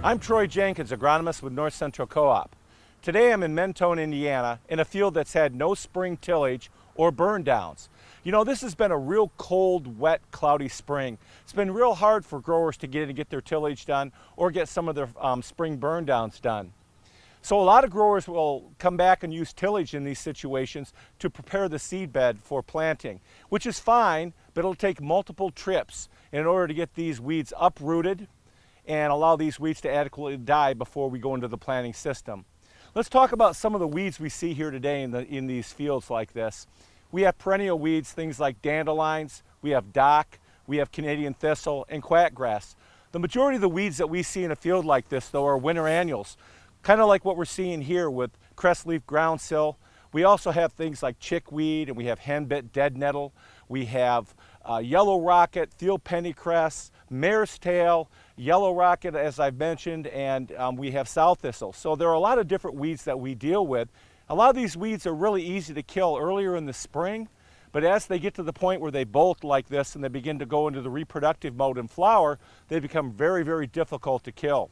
I'm Troy Jenkins, agronomist with North Central Co-op. Today I'm in Mentone, Indiana, in a field that's had no spring tillage or burn downs. You know, this has been a real cold, wet, cloudy spring. It's been real hard for growers to get their tillage done or get some of their spring burn downs done. So a lot of growers will come back and use tillage in these situations to prepare the seed bed for planting, which is fine, but it'll take multiple trips in order to get these weeds uprooted and allow these weeds to adequately die before we go into the planting system. Let's talk about some of the weeds we see here today in these fields like this. We have perennial weeds, things like dandelions, we have dock, we have Canadian thistle, and quackgrass. The majority of the weeds that we see in a field like this, though, are winter annuals, kind of like what we're seeing here with crestleaf groundsel. We also have things like chickweed, and we have henbit dead nettle. We have yellow rocket, field pennycress, mare's tail, yellow rocket, as I've mentioned, and we have sow thistle. So there are a lot of different weeds that we deal with. A lot of these weeds are really easy to kill earlier in the spring, but as they get to the point where they bolt like this and they begin to go into the reproductive mode and flower, they become very, very difficult to kill.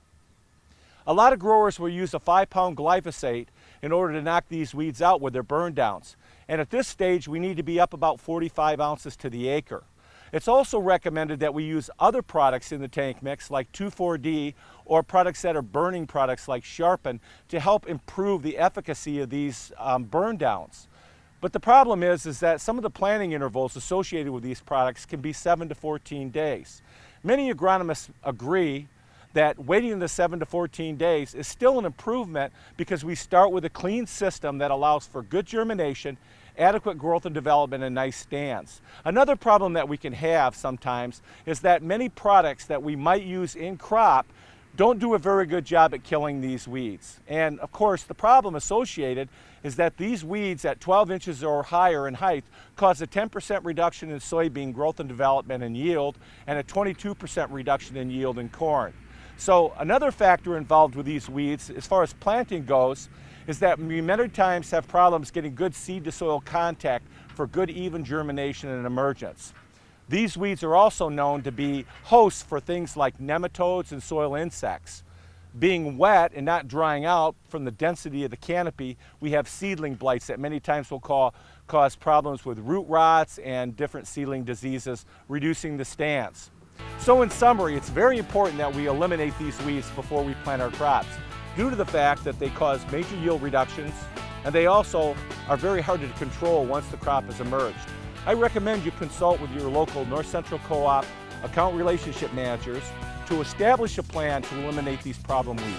A lot of growers will use a 5-pound glyphosate in order to knock these weeds out with their burn downs. And at this stage, we need to be up about 45 ounces to the acre. It's also recommended that we use other products in the tank mix like 2,4-D or products that are burning products like Sharpen to help improve the efficacy of these burn downs. But the problem is that some of the planting intervals associated with these products can be 7 to 14 days. Many agronomists agree that waiting the 7 to 14 days is still an improvement because we start with a clean system that allows for good germination, adequate growth and development, and nice stands. Another problem that we can have sometimes is that many products that we might use in crop don't do a very good job at killing these weeds. And of course, the problem associated is that these weeds at 12 inches or higher in height cause a 10% reduction in soybean growth and development and yield, and a 22% reduction in yield in corn. So another factor involved with these weeds, as far as planting goes, is that we many times have problems getting good seed to soil contact for good even germination and emergence. These weeds are also known to be hosts for things like nematodes and soil insects. Being wet and not drying out from the density of the canopy, we have seedling blights that many times will cause problems with root rots and different seedling diseases, reducing the stands. So in summary, it's very important that we eliminate these weeds before we plant our crops, due to the fact that they cause major yield reductions, and they also are very hard to control once the crop has emerged. I recommend you consult with your local North Central Co-op account relationship managers to establish a plan to eliminate these problem weeds.